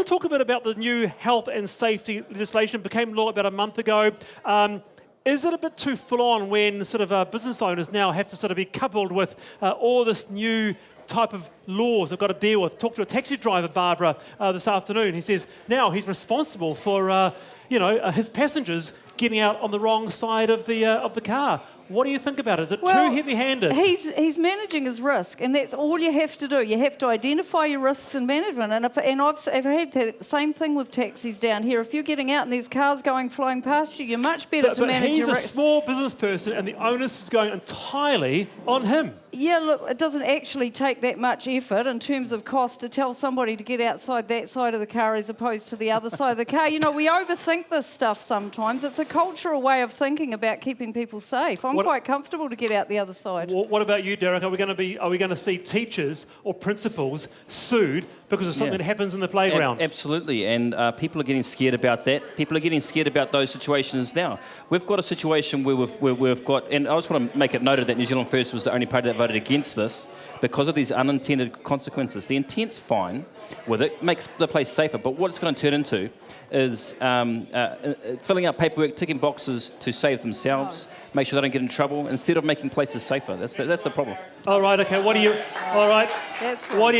to talk a bit about the new health and safety legislation. It became law about a month ago. Is it a bit too full on when sort of business owners now have to sort of be coupled with all this new type of laws they've got to deal with? Talked to a taxi driver, Barbara, this afternoon. He says now he's responsible for his passengers getting out on the wrong side of the car. What do you think about it? Is it too heavy-handed? He's managing his risk, and that's all you have to do. You have to identify your risks and management. And I've had the same thing with taxis down here. If you're getting out and there's cars flying past you, you're much better to manage your risk. But he's a small business person, and the onus is going entirely on him. Yeah, look, it doesn't actually take that much effort in terms of cost to tell somebody to get outside that side of the car as opposed to the other side of the car. You know, we overthink this stuff sometimes. It's a cultural way of thinking about keeping people safe. I'm quite comfortable to get out the other side. What about you, Derek? Are we going to see teachers or principals sued because of something that happens in the playground? Absolutely, and people are getting scared about that. People are getting scared about those situations now. We've got a situation where we've got, and I just want to make it noted that New Zealand First was the only party that voted against this because of these unintended consequences. The intent's fine with it, makes the place safer, but what it's going to turn into is filling out paperwork, ticking boxes to save themselves, make sure they don't get in trouble, instead of making places safer. That's the problem. All right, okay. What do you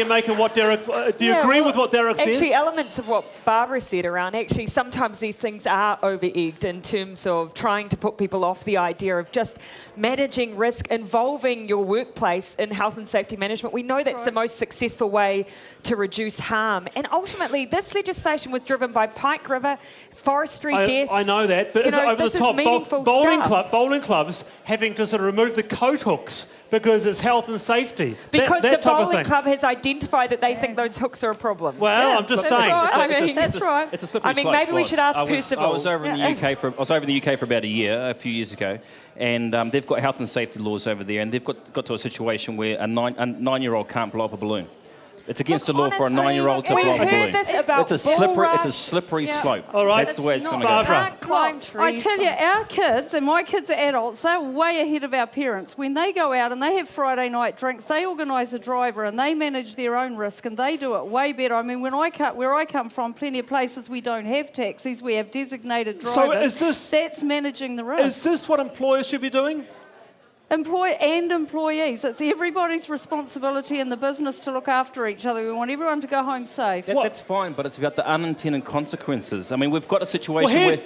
make of what Derek... do you agree with what Derek says? Actually, elements of what Barbara said around, actually, sometimes these things are over-egged in terms of trying to put people off the idea of just managing risk, involving your workplace in health and safety management. We know that's the most successful way to reduce harm. And ultimately, this legislation was driven by Pike River, forestry deaths. I know that, but is it over the top? Bowling clubs having to sort of remove the coat hooks because it's health and safety. Because the bowling club has identified that they think those hooks are a problem. Well, I'm just saying. That's right. It's a slippery slope. Maybe we should ask Percival. I was over in the UK for about a few years ago, and they've got health and safety laws over there, and they've got to a situation where a nine-year-old can't blow up a bline. It's against the law for a 9-year-old to blow up a balloon. It's a slippery slope. All right. That's the way it's going to go. Can't climb trees. I tell you, our kids, and my kids are adults, they're way ahead of our parents. When they go out and they have Friday night drinks, they organise a driver and they manage their own risk and they do it way better. I mean, where I come from, plenty of places we don't have taxis, we have designated drivers. That's managing the risk. Is this what employers should be doing? Employees. It's everybody's responsibility in the business to look after each other. We want everyone to go home safe. That's fine, but it's about the unintended consequences. I mean, we've got a situation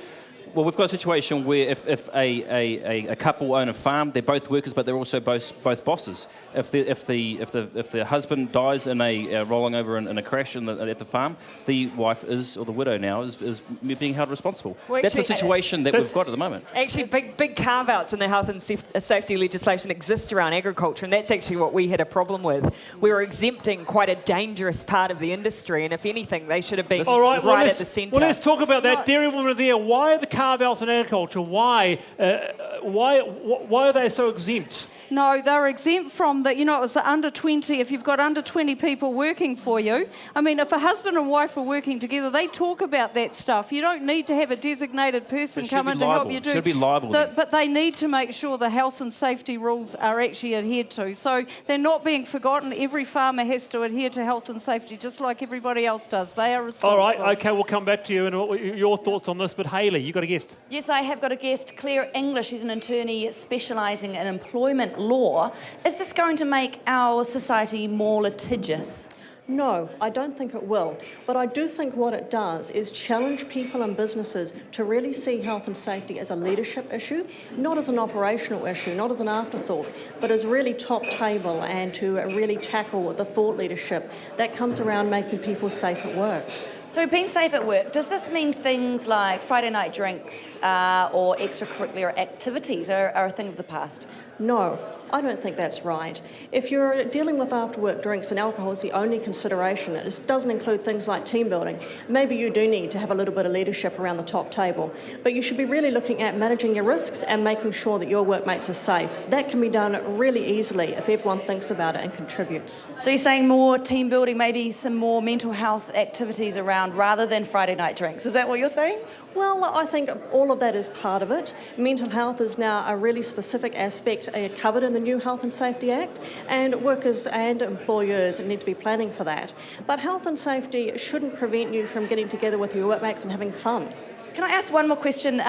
we've got a situation where if a couple own a farm, they're both workers, but they're also both bosses. If the husband dies in a rolling over in a crash at the farm, the wife or the widow now is being held responsible. That's the situation that we've got at the moment. Actually, big carve-outs in the health and safety legislation exist around agriculture, and that's actually what we had a problem with. We were exempting quite a dangerous part of the industry, and if anything, they should have been right at the centre. Well, let's talk about that. Dairy women are there. Why are the carve-outs in agriculture? Why are they so exempt? No, they're exempt from the, it was the under 20, if you've got under 20 people working for you. I mean, if a husband and wife are working together, they talk about that stuff. You don't need to have a designated person come in to help you do it. Should be liable. But they need to make sure the health and safety rules are actually adhered to. So they're not being forgotten. Every farmer has to adhere to health and safety, just like everybody else does. They are responsible. All right, okay, we'll come back to you and your thoughts on this. But Hayley, you got a guest? Yes, I have got a guest, Claire English. She's an attorney specialising in employment law. Is this going to make our society more litigious? No, I don't think it will. But I do think what it does is challenge people and businesses to really see health and safety as a leadership issue, not as an operational issue, not as an afterthought, but as really top table and to really tackle the thought leadership that comes around making people safe at work. So being safe at work, does this mean things like Friday night drinks or extracurricular activities are a thing of the past? No, I don't think that's right. If you're dealing with after-work drinks and alcohol is the only consideration, it doesn't include things like team building, maybe you do need to have a little bit of leadership around the top table. But you should be really looking at managing your risks and making sure that your workmates are safe. That can be done really easily if everyone thinks about it and contributes. So you're saying more team building, maybe some more mental health activities around rather than Friday night drinks. Is that what you're saying? Well, I think all of that is part of it. Mental health is now a really specific aspect covered in the new Health and Safety Act, and workers and employers need to be planning for that. But health and safety shouldn't prevent you from getting together with your workmates and having fun. Can I ask one more question?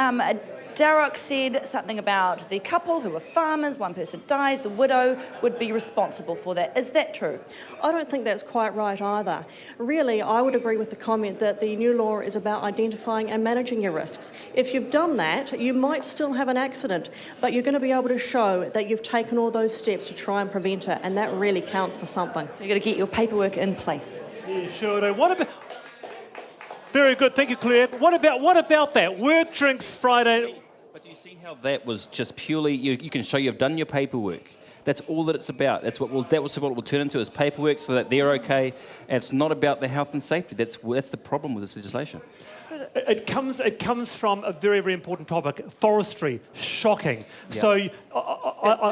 Darroch said something about the couple who are farmers, one person dies, the widow would be responsible for that. Is that true? I don't think that's quite right either. Really, I would agree with the comment that the new law is about identifying and managing your risks. If you've done that, you might still have an accident, but you're going to be able to show that you've taken all those steps to try and prevent it, and that really counts for something. So you've got to get your paperwork in place. Yeah, sure do. What about... Very good, thank you, Claire. What about that? Work drinks Friday... But do you see how that was just purely, you can show you've done your paperwork. That's all that it's about. That's what what it will turn into is paperwork so that they're okay. And it's not about the health and safety. That's the problem with this legislation. It comes from a very, very important topic, forestry. Shocking. Yeah. So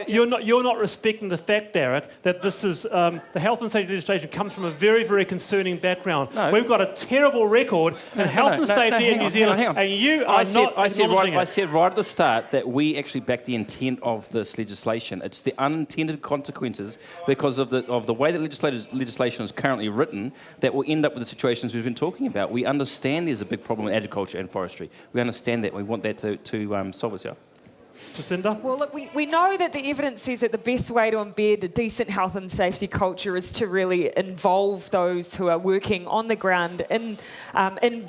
you're not respecting the fact, Darroch, that this is the health and safety legislation comes from a very, very concerning background. No. We've got a terrible record in health and safety in New Zealand, and you are not acknowledging it. I said right at the start that we actually back the intent of this legislation. It's the unintended consequences because of the way that legislation is currently written that will end up with the situations we've been talking about. We understand there's a big problem with agriculture and forestry. We understand that. We want that to solve itself. Jacinda? Well, look, we know that the evidence says that the best way to embed a decent health and safety culture is to really involve those who are working on the ground in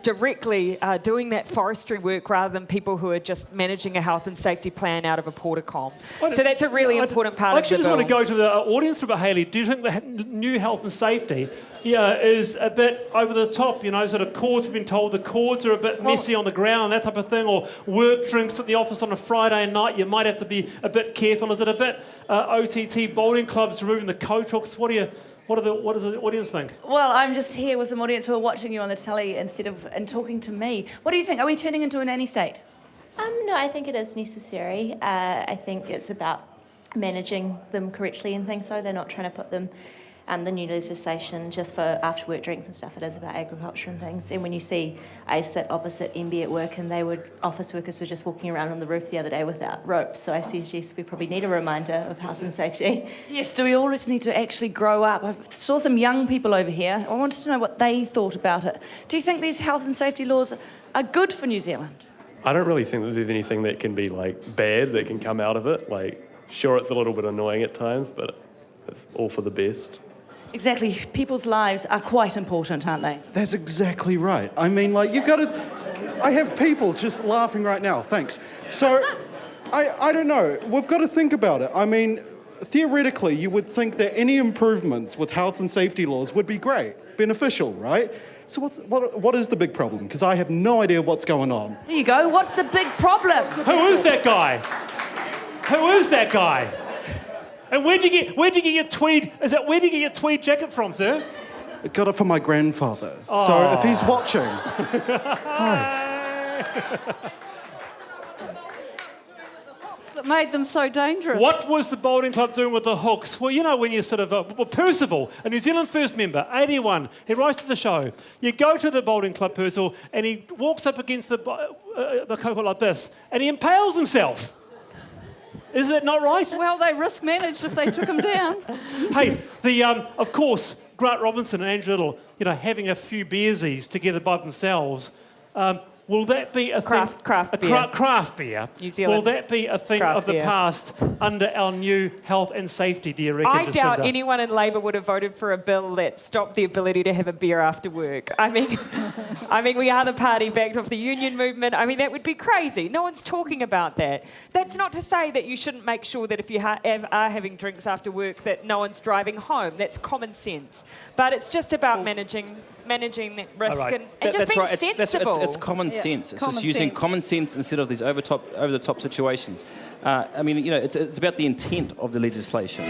directly doing that forestry work rather than people who are just managing a health and safety plan out of a porticom. So that's a really important part of the bill. I actually just want to go to the audience for a bit, Hayley. Do you think the new health and safety is a bit over the top? You know, sort of cords, we've been told the cords are a bit messy on the ground, that type of thing, or work drinks at the office on a Friday night, you might have to be a bit careful. Is it a bit OTT bowling clubs removing the coat hooks? What does the audience think? Well, I'm just here with some audience who are watching you on the telly and talking to me. What do you think? Are we turning into a nanny state? No, I think it is necessary. I think it's about managing them correctly and things, so they're not trying to put them, the new legislation just for after work drinks and stuff. It is about agriculture and things. And when you see, I sit opposite MB at work and office workers were just walking around on the roof the other day without ropes. So I suggest we probably need a reminder of health and safety. Yes, do we all just need to actually grow up? I saw some young people over here. I wanted to know what they thought about it. Do you think these health and safety laws are good for New Zealand? I don't really think that there's anything that can be bad that can come out of it. Sure, it's a little bit annoying at times, but it's all for the best. Exactly. People's lives are quite important, aren't they? That's exactly right. I mean, you've got to... I have people just laughing right now. Thanks. So, I don't know. We've got to think about it. I mean, theoretically, you would think that any improvements with health and safety laws would be great, beneficial, right? So what is the big problem? Because I have no idea what's going on. There you go. What's the big problem? Who is that guy? Who is that guy? And where'd you get your tweed? Where did you get your tweed jacket from, sir? I got it from my grandfather. Oh. So if he's watching, hi. That made them so dangerous. What was the bowling club doing with the hooks? Well, you know when you sort of... Percival, a New Zealand First member, 81, he writes to the show. You go to the bowling club, Percival, and he walks up against the coconut like this, and he impales himself. Is that not right? Well, they risk managed if they took him down. Hey, of course, Grant Robinson and Andrew Little, having a few beersies together by themselves. Will that be a craft beer? Craft beer. New Zealand. Will that be a thing of the past under our new health and safety, do you reckon, I doubt Jacinda? anyone in Labour would have voted for a bill that stopped the ability to have a beer after work. I mean, we are the party backed off the union movement. I mean, that would be crazy. No one's talking about that. That's not to say that you shouldn't make sure that if you are having drinks after work that no one's driving home. That's common sense. But it's just about managing that risk and just being sensible. It's common sense. It's common just using sense. common sense instead of these over-the-top situations. It's about the intent of the legislation.